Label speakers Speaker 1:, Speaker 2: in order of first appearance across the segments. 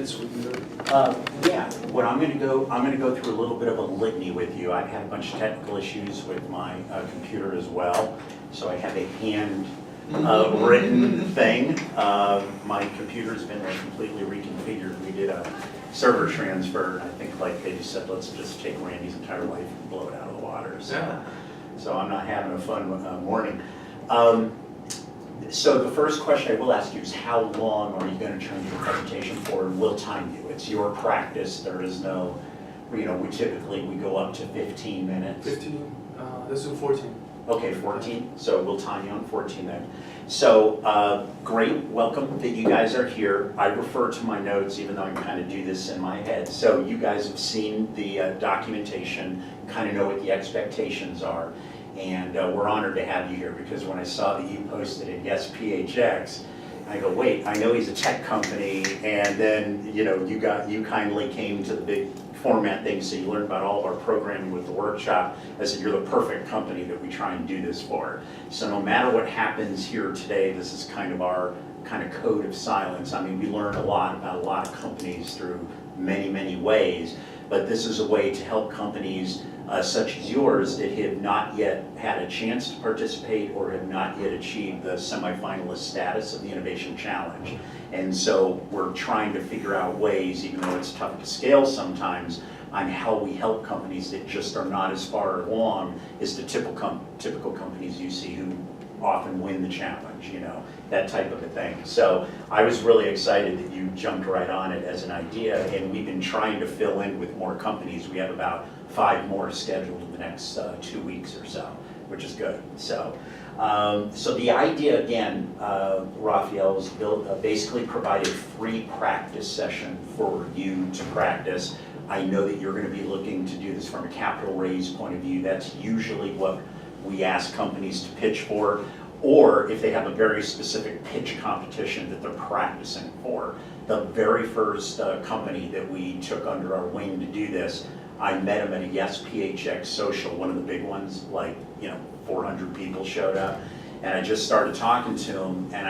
Speaker 1: minutes would be good.
Speaker 2: Yeah, what I'm going to go through a little bit of a litany with you. I've had a bunch of technical issues with my computer as well, so I have a hand written thing. My computer's been completely reconfigured. We did a server transfer, and I think like they just said, let's just take Randy's entire life and blow it out of the water. So I'm not having a fun morning. So the first question I will ask you is how long are you going to turn your presentation for, and we'll time you. It's your practice. There is no, we typically go up to 15 minutes.
Speaker 1: 15, let's do 14.
Speaker 2: Okay, 14, so we'll time you on 14 then. So great, welcome that you guys are here. I refer to my notes even though I kind of do this in my head. So you guys have seen the documentation, kind of know what the expectations are. And we're honored to have you here because when I saw that you posted it, yes, PHX, I go, wait, I know he's a tech company, and then you kindly came to the big format thing, so you learned about all of our programming with the workshop. I said, you're the perfect company that we try and do this for. So no matter what happens here today, this is kind of our kind of code of silence. I mean, we learn a lot about a lot of companies through many, many ways, but this is a way to help companies such as yours that have not yet had a chance to participate or have not yet achieved the semifinalist status of the Innovation Challenge. And so we're trying to figure out ways, even though it's tough to scale sometimes, on how we help companies that just are not as far along as the typical companies you see who often win the challenge, that type of a thing. So I was really excited that you jumped right on it as an idea, and we've been trying to fill in with more companies. We have about 5 more scheduled in the next 2 weeks or so, which is good. So, so the idea again, Raphael, is basically provide a free practice session for you to practice. I know that you're going to be looking to do this from a capital raise point of view. That's usually what we ask companies to pitch for, or if they have a very specific pitch competition that they're practicing for. The very first company that we took under our wing to do this, I met him at a Yes PHX social, one of the big ones, like 400 people showed up, and I just started talking to him, and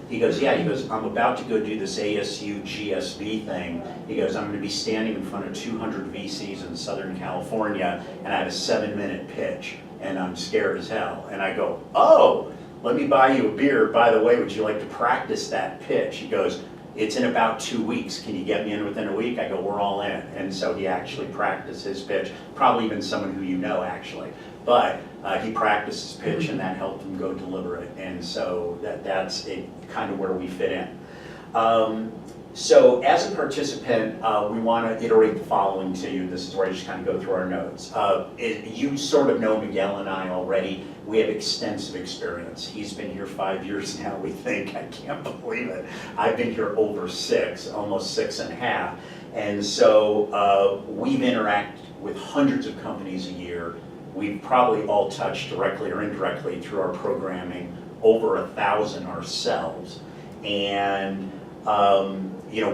Speaker 2: he goes, I'm about to go do this ASU GSV thing. He goes, I'm going to be standing in front of 200 VCs in Southern California, and I have a 7-minute pitch, and I'm scared as hell. And I go, oh, let me buy you a beer. By the way, would you like to practice that pitch? He goes, it's in about 2 weeks. Can you get me in within a week? I go, we're all in. And so he actually practiced his pitch, probably even someone who you know actually. But he practiced his pitch, and that helped him go deliver it. And so that's kind of where we fit in. So as a participant, we want to iterate the following to you. This is where I just kind of go through our notes. You sort of know Miguel and I already. We have extensive experience. He's been here 5 years now, we think. I can't believe it. I've been here over 6, almost 6.5. And so we've interacted with hundreds of companies a year. We've probably all touched directly or indirectly through our programming over 1,000 ourselves. And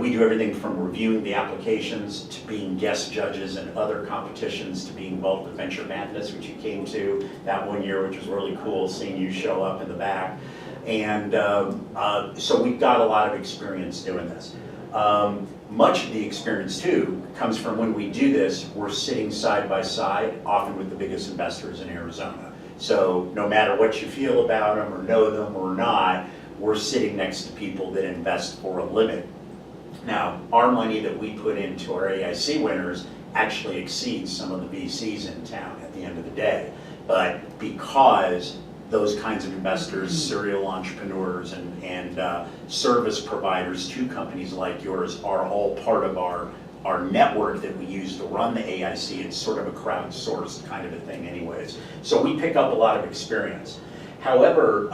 Speaker 2: we do everything from reviewing the applications to being guest judges in other competitions to being involved with Venture Madness, which you came to that one year, which was really cool seeing you show up in the back. And so we've got a lot of experience doing this. Much of the experience too comes from when we do this, we're sitting side by side, often with the biggest investors in Arizona. So no matter what you feel about them or know them or not, we're sitting next to people that invest for a living. Now, our money that we put into our AIC winners actually exceeds some of the VCs in town at the end of the day. But because those kinds of investors, serial entrepreneurs, and service providers to companies like yours are all part of our network that we use to run the AIC, it's sort of a crowdsourced kind of a thing anyways. So we pick up a lot of experience. However,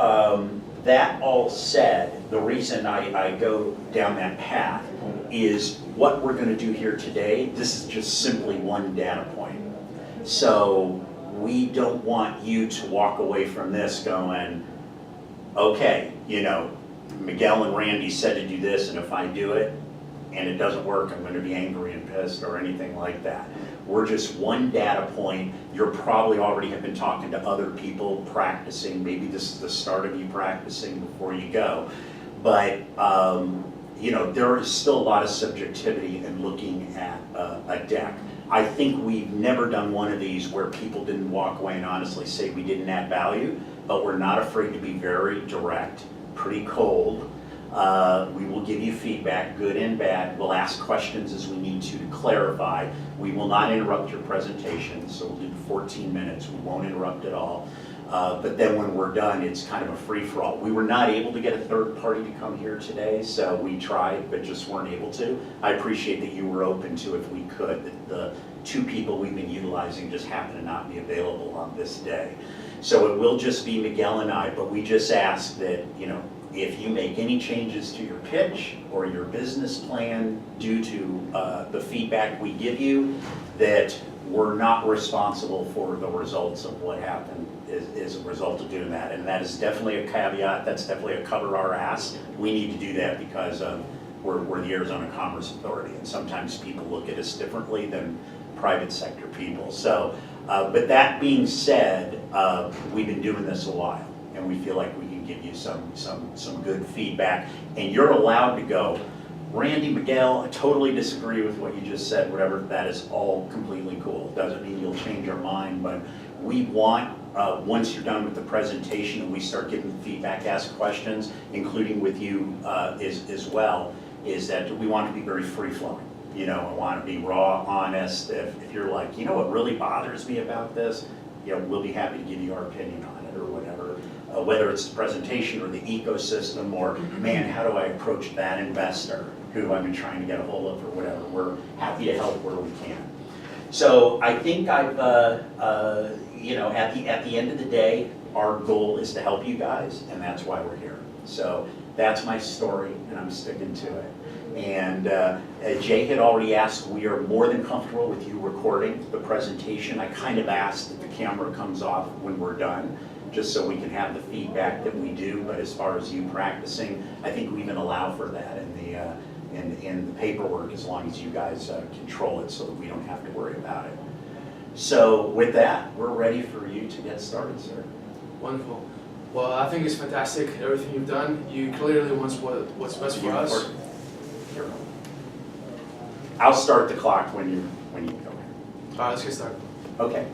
Speaker 2: that all said, the reason I go down that path is what we're going to do here today. This is just simply one data point. So we don't want you to walk away from this going, okay, Miguel and Randy said to do this, and if I do it and it doesn't work, I'm going to be angry and pissed or anything like that. We're just one data point. You're probably already have been talking to other people practicing. Maybe this is the start of you practicing before you go. But there is still a lot of subjectivity in looking at a deck. I think we've never done one of these where people didn't walk away and honestly say we didn't add value, but we're not afraid to be very direct, pretty cold. We will give you feedback, good and bad. We'll ask questions as we need to clarify. We will not interrupt your presentation, so we'll do 14 minutes. We won't interrupt at all. But then when we're done, it's kind of a free-for-all. We were not able to get a third party to come here today, so we tried, but just weren't able to. I appreciate that you were open to if we could. The two people we've been utilizing just happen to not be available on this day. So it will just be Miguel and I, but we just ask that, if you make any changes to your pitch or your business plan due to the feedback we give you, that we're not responsible for the results of what happened as a result of doing that. And that is definitely a caveat. That's definitely a cover our ass. We need to do that because we're the Arizona Commerce Authority, and sometimes people look at us differently than private sector people. So, but that being said, we've been doing this a while, and we feel like we can give you some good feedback, and you're allowed to go, Randy, Miguel, I totally disagree with what you just said, whatever, that is all completely cool. Doesn't mean you'll change our mind, but we want, once you're done with the presentation and we start giving feedback, ask questions, including with you as well, is that we want to be very free-flowing. I want to be raw, honest. If you're like, what really bothers me about this, we'll be happy to give you our opinion on it or whatever. Whether it's the presentation or the ecosystem or, man, how do I approach that investor who I've been trying to get a hold of or whatever. We're happy to help where we can. So I think I've, at the end of the day, our goal is to help you guys, and that's why we're here. So that's my story, and I'm sticking to it. And Jay had already asked, we are more than comfortable with you recording the presentation. I kind of asked that the camera comes off when we're done, just so we can have the feedback that we do. But as far as you practicing, I think we even allow for that in the paperwork, as long as you guys control it so that we don't have to worry about it. So with that, we're ready for you to get started, sir.
Speaker 1: Wonderful. Well, I think it's fantastic, everything you've done. You clearly want what's best for us.
Speaker 2: I'll start the clock when you go in.
Speaker 1: All right, let's get started.
Speaker 2: Okay.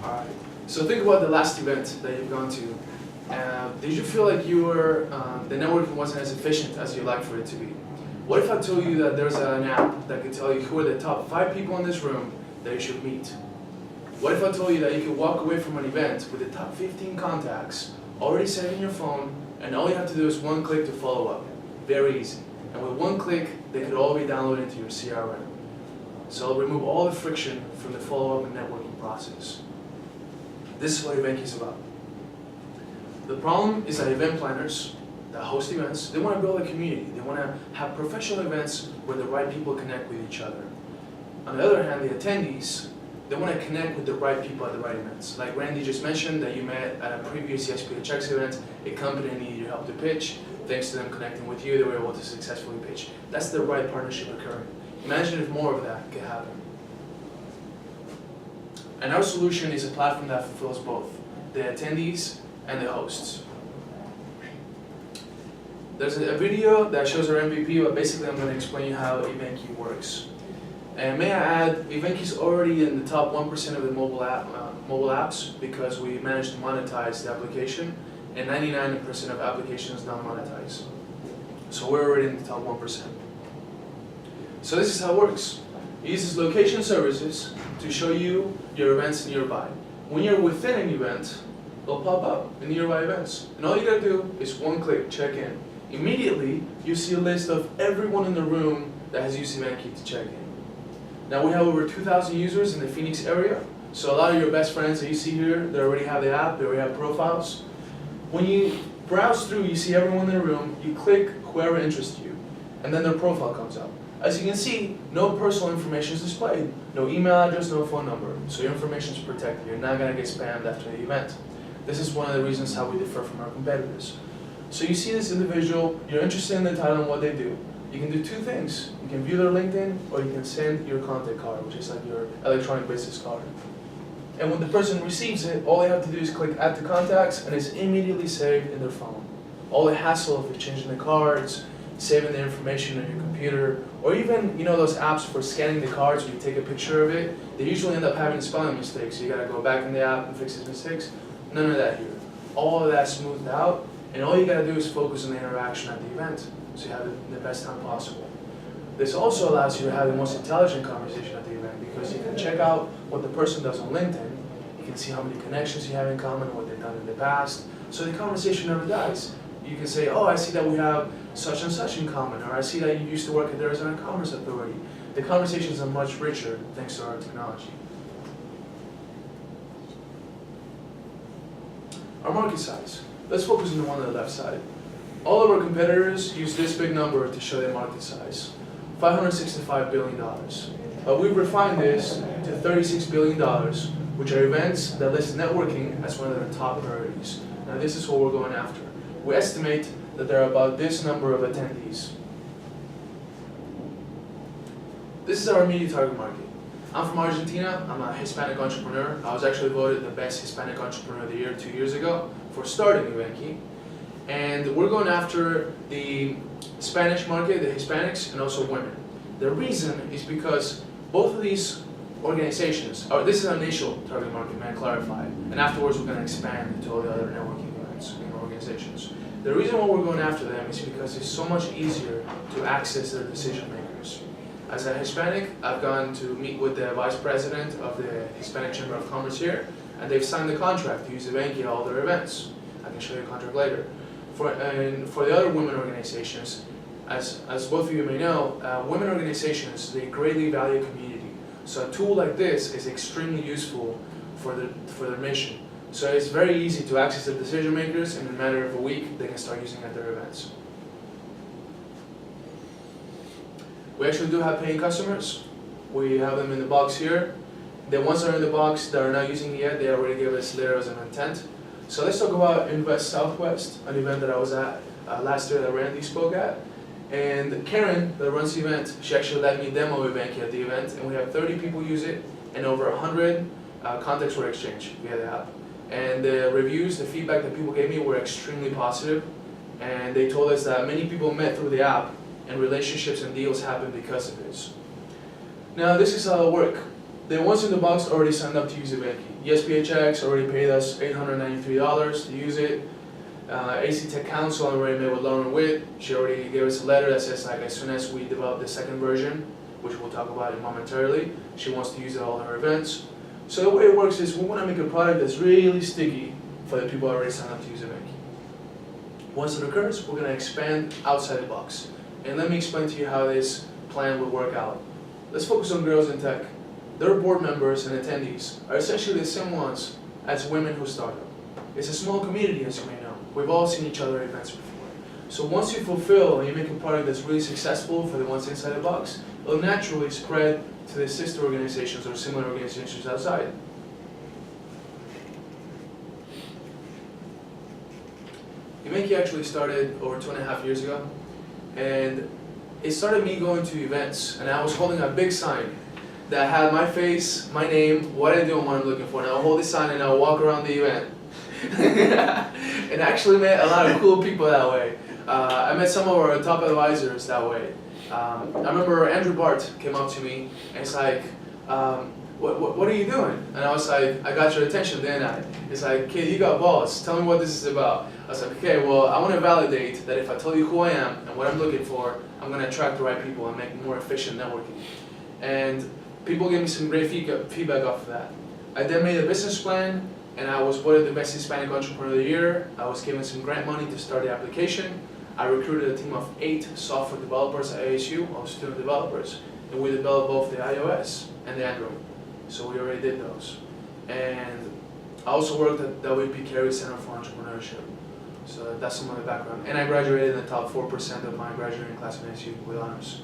Speaker 1: All right. So think about the last event that you've gone to. Did you feel like the networking wasn't as efficient as you'd like for it to be? What if I told you that there's an app that could tell you who are the top 5 people in this room that you should meet? What if I told you that you could walk away from an event with the top 15 contacts already saved in your phone, and all you have to do is one click to follow up? Very easy. And with one click, they could all be downloaded into your CRM. So it'll remove all the friction from the follow-up and networking process. This is what EventKey is about. The problem is that event planners that host events, they want to build a community. They want to have professional events where the right people connect with each other. On the other hand, the attendees, they want to connect with the right people at the right events. Like Randy just mentioned that you met at a previous ESPHX event, a company needed your help to pitch. Thanks to them connecting with you, they were able to successfully pitch. That's the right partnership occurring. Imagine if more of that could happen. And our solution is a platform that fulfills both, the attendees and the hosts. There's a video that shows our MVP, but basically I'm going to explain you how EventKey works. And may I add, EventKey is already in the top 1% of the mobile apps because we managed to monetize the application, and 99% of applications don't monetize. So we're already in the top 1%. So this is how it works. It uses location services to show you your events nearby. When you're within an event, it'll pop up the nearby events. And all you gotta do is one click, check in. Immediately, you see a list of everyone in the room that has used EventKey to check in. Now we have over 2,000 users in the Phoenix area. So a lot of your best friends that you see here, they already have the app, they already have profiles. When you browse through, you see everyone in the room, you click whoever interests you, and then their profile comes up. As you can see, no personal information is displayed. No email address, no phone number. So your information is protected. You're not going to get spammed after the event. This is one of the reasons how we differ from our competitors. So you see this individual, you're interested in the title and what they do. You can do 2 things. You can view their LinkedIn, or you can send your contact card, which is like your electronic business card. And when the person receives it, all they have to do is click Add to Contacts, and it's immediately saved in their phone. All the hassle of changing the cards, saving the information on your computer, or even those apps for scanning the cards where you take a picture of it. They usually end up having spelling mistakes, so you gotta go back in the app and fix these mistakes. None of that here. All of that smoothed out, and all you gotta do is focus on the interaction at the event, so you have the best time possible. This also allows you to have the most intelligent conversation at the event, because you can check out what the person does on LinkedIn. You can see how many connections you have in common, what they've done in the past, so the conversation never dies. You can say, oh, I see that we have such and such in common, or I see that you used to work at the Arizona Commerce Authority. The conversations are much richer thanks to our technology. Our market size. Let's focus on the one on the left side. All of our competitors use this big number to show their market size, $565 billion. But we've refined this to $36 billion, which are events that list networking as one of their top priorities. Now this is what we're going after. We estimate that there are about this number of attendees. This is our immediate target market. I'm from Argentina. I'm a Hispanic entrepreneur. I was actually voted the best Hispanic entrepreneur of the year 2 years ago for starting EventKey. And we're going after the Spanish market, the Hispanics, and also women. The reason is because both of these organizations, this is our initial target market, may I clarify, and afterwards we're going to expand to all the other networking events and organizations. The reason why we're going after them is because it's so much easier to access their decision makers. As a Hispanic, I've gone to meet with the vice president of the Hispanic Chamber of Commerce here, and they've signed the contract to use EventKey at all their events. I can show you the contract later. For the other women organizations, as both of you may know, women organizations, they greatly value community. So a tool like this is extremely useful for their mission. So it's very easy to access the decision makers, and in a matter of a week, they can start using it at their events. We actually do have paying customers. We have them in the box here. The ones that are in the box that are not using it yet, they already gave us letters of intent. So let's talk about Invest Southwest, an event that I was at last year that Randy spoke at. And Karen, that runs the event, she actually let me demo EventKey at the event, and we had 30 people use it, and over 100 contacts were exchanged via the app. And the reviews, the feedback that people gave me were extremely positive, and they told us that many people met through the app, and relationships and deals happened because of this. Now this is how it'll work. The ones in the box already signed up to use EventKey. ESPHX already paid us $893 to use it. AC Tech Council already met with Lauren Witt. She already gave us a letter that says as soon as we develop the second version, which we'll talk about it momentarily, she wants to use it at all her events. So the way it works is we want to make a product that's really sticky for the people who already signed up to use EventKey. Once it occurs, we're going to expand outside the box. And let me explain to you how this plan will work out. Let's focus on Girls in Tech. Their board members and attendees are essentially the same ones as women who started. It's a small community, as you may know. We've all seen each other at events before. So once you fulfill and you make a product that's really successful for the ones inside the box, it'll naturally spread to the sister organizations or similar organizations outside. EventKey actually started over 2.5 years ago, and it started me going to events, and I was holding a big sign that had my face, my name, what I do and what I'm looking for, and I'll hold this sign and I'll walk around the event. And I actually met a lot of cool people that way. I met some of our top advisors that way. I remember Andrew Bart came up to me and it's like, what are you doing? And I was like, I got your attention, didn't I? It's like, kid, you got balls. Tell me what this is about. I was like, okay, well, I want to validate that if I tell you who I am and what I'm looking for, I'm going to attract the right people and make more efficient networking. And people gave me some great feedback off of that. I then made a business plan, and I was voted the best Hispanic entrepreneur of the year. I was given some grant money to start the application. I recruited a team of 8 software developers at ASU, all student developers, and we developed both the iOS and the Android. So we already did those. And I also worked at WP Carey Center for Entrepreneurship. So that's some of my background. And I graduated in the top 4% of my graduating class in ASU with honors.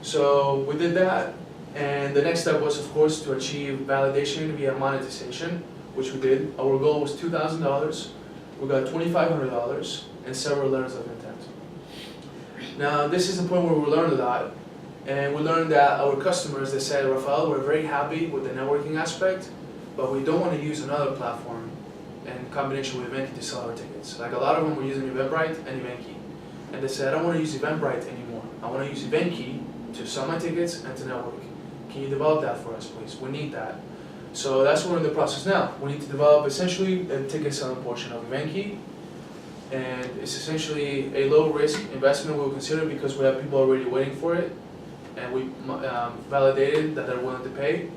Speaker 1: So we did that. And the next step was, of course, to achieve validation via monetization, which we did. Our goal was $2,000. We got $2,500 and several letters of intent. Now, this is the point where we learned a lot. And we learned that our customers, they said, Rafael, we're very happy with the networking aspect, but we don't want to use another platform in combination with EventKey to sell our tickets. Like a lot of them were using Eventbrite and EventKey. and they said, I don't want to use Eventbrite anymore. I want to use EventKey to sell my tickets and to network. Can you develop that for us, please? We need that. So that's what we're in the process now. We need to develop essentially a ticket selling portion of EventKey, and it's essentially a low-risk investment we'll consider because we have people already waiting for it, and we validated that they're willing to pay.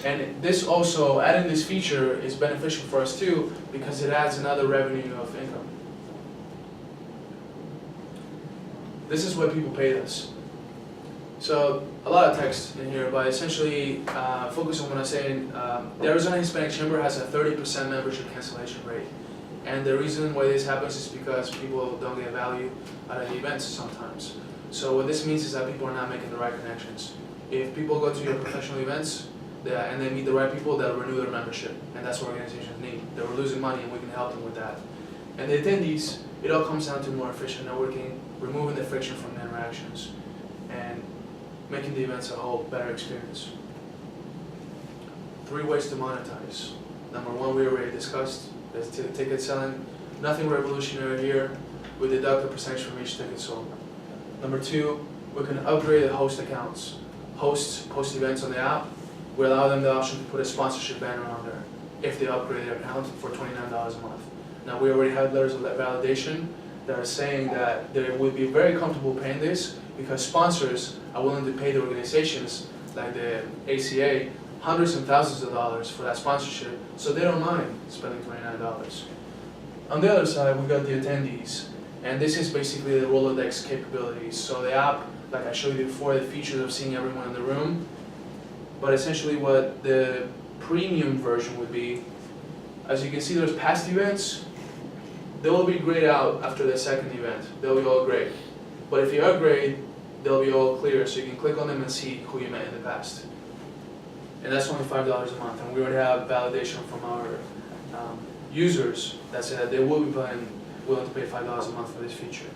Speaker 1: And this also, adding this feature is beneficial for us too because it adds another revenue of income. This is what people paid us. So a lot of text in here, but essentially focus on what I'm saying. The Arizona Hispanic Chamber has a 30% membership cancellation rate. And the reason why this happens is because people don't get value out of the events sometimes. So what this means is that people are not making the right connections. If people go to your professional events and they meet the right people, they'll renew their membership. And that's what organizations need. They were losing money and we can help them with that. And the attendees, it all comes down to more efficient networking, removing the friction from the interactions, and making the events a whole better experience. 3 ways to monetize. Number 1, we already discussed. There's ticket selling. Nothing revolutionary here. We deduct a percentage from each ticket sold. Number 2, we can upgrade the host accounts. Hosts post events on the app. We allow them the option to put a sponsorship banner on there if they upgrade their account for $29 a month. Now we already have letters of validation that are saying that they would be very comfortable paying this because sponsors are willing to pay the organizations like the ACA hundreds and thousands of dollars for that sponsorship, so they don't mind spending $29. On the other side, we've got the attendees, and this is basically the Rolodex capabilities. So the app, like I showed you before, the features of seeing everyone in the room, but essentially what the premium version would be, as you can see there's past events, they will be grayed out after the second event. They'll be all gray. But if you upgrade, they'll be all clear, so you can click on them and see who you met in the past. And that's only $5 a month, and we already have validation from our users that say that they will be willing to pay $5 a month for this feature.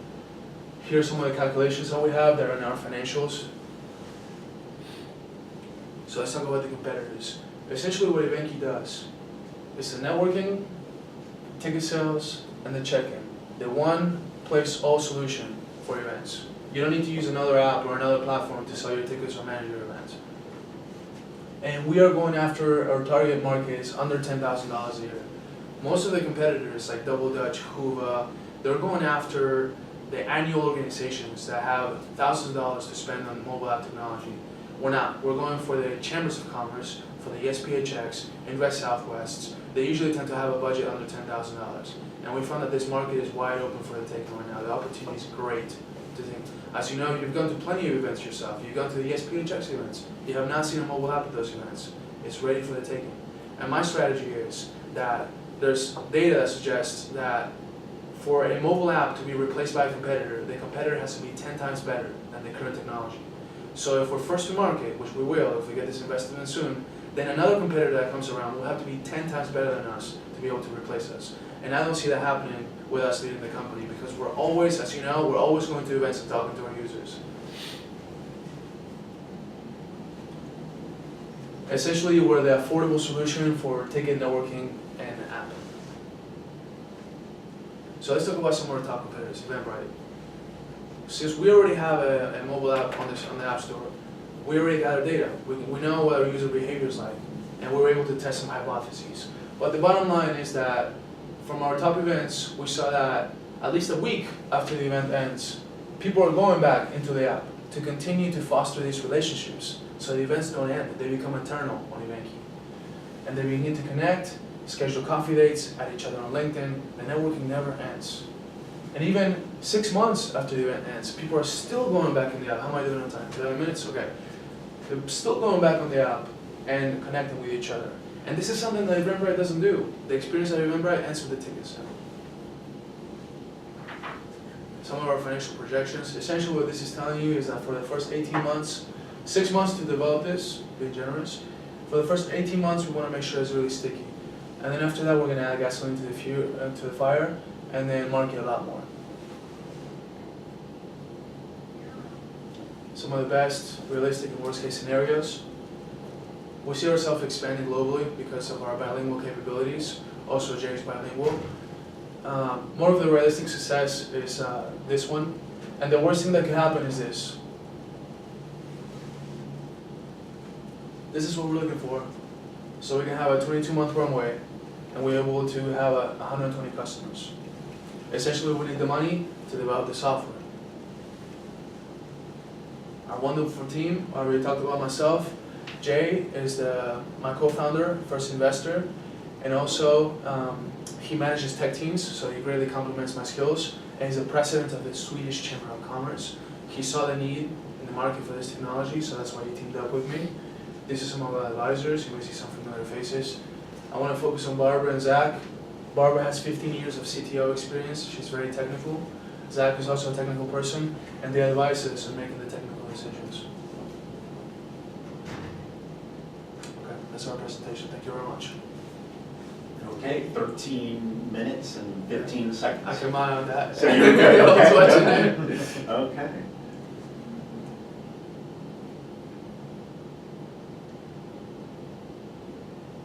Speaker 1: Here are some of the calculations that we have that are in our financials. So let's talk about the competitors. Essentially what EventKey does is the networking, ticket sales, and the check-in. The one place all solution for events. You don't need to use another app or another platform to sell your tickets or manage your events. And we are going after our target market is under $10,000 a year. Most of the competitors like Double Dutch, Hoover, they're going after the annual organizations that have thousands of dollars to spend on mobile app technology. We're not. We're going for the chambers of commerce, for the SPHX, Invest Southwests. They usually tend to have a budget under $10,000. And we found that this market is wide open for the taking right now. The opportunity is great. As you know, you've gone to plenty of events yourself. You've gone to the SPHX events. You have not seen a mobile app at those events. It's ready for the taking. And my strategy is that there's data that suggests that for a mobile app to be replaced by a competitor, the competitor has to be 10 times better than the current technology. So if we're first to market, which we will if we get this investment soon, then another competitor that comes around will have to be 10 times better than us to be able to replace us. And I don't see that happening with us leading the company because we're always, as you know, we're always going to events and talking to our users. Essentially, we're the affordable solution for ticket networking and app. So let's talk about some of our top competitors, Eventbrite. Since we already have a mobile app on the App Store, we already got our data. We know what our user behavior is like, and we were able to test some hypotheses. But the bottom line is that from our top events, we saw that at least a week after the event ends, people are going back into the app to continue to foster these relationships so the events don't end, they become eternal on EventKey. And they begin to connect, schedule coffee dates, add each other on LinkedIn, the networking never ends. And even 6 months after the event ends, people are still going back in the app. How am I doing on time? 11 minutes? Okay. They're still going back on the app and connecting with each other. And this is something that Eventbrite doesn't do. The experience at Eventbrite ends with the tickets. Some of our financial projections. Essentially what this is telling you is that for the first 18 months, 6 months to develop this, being generous. For the first 18 months, we want to make sure it's really sticky. And then after that, we're going to add gasoline to the fire and then market a lot more. Some of the best realistic and worst case scenarios. We see ourselves expanding globally because of our bilingual capabilities. Also, Jerry's bilingual. More of the realistic success is this one. And the worst thing that could happen is this. This is what we're looking for. So we can have a 22-month runway, and we're able to have 120 customers. Essentially, we need the money to develop the software. Our wonderful team, I already talked about myself. Jay is my co-founder, first investor, and also he manages tech teams, so he greatly complements my skills, and he's the president of the Swedish Chamber of Commerce. He saw the need in the market for this technology, so that's why he teamed up with me. These are some of our advisors. You may see some familiar faces. I want to focus on Barbara and Zach. Barbara has 15 years of CTO experience. She's very technical. Zach is also a technical person, and they advise us on making the technical decisions. Okay, that's our presentation. Thank you very much.
Speaker 2: Okay, 13 minutes and 15 seconds.
Speaker 1: I can mind on that.
Speaker 2: So you're good.
Speaker 1: Okay.
Speaker 2: Okay.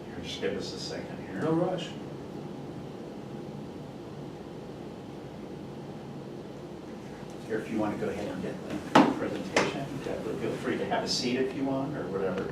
Speaker 2: Here, just give us a second here.
Speaker 1: No rush.
Speaker 2: Here, if you want to go ahead and get the presentation, feel free to have a seat if you want, or whatever.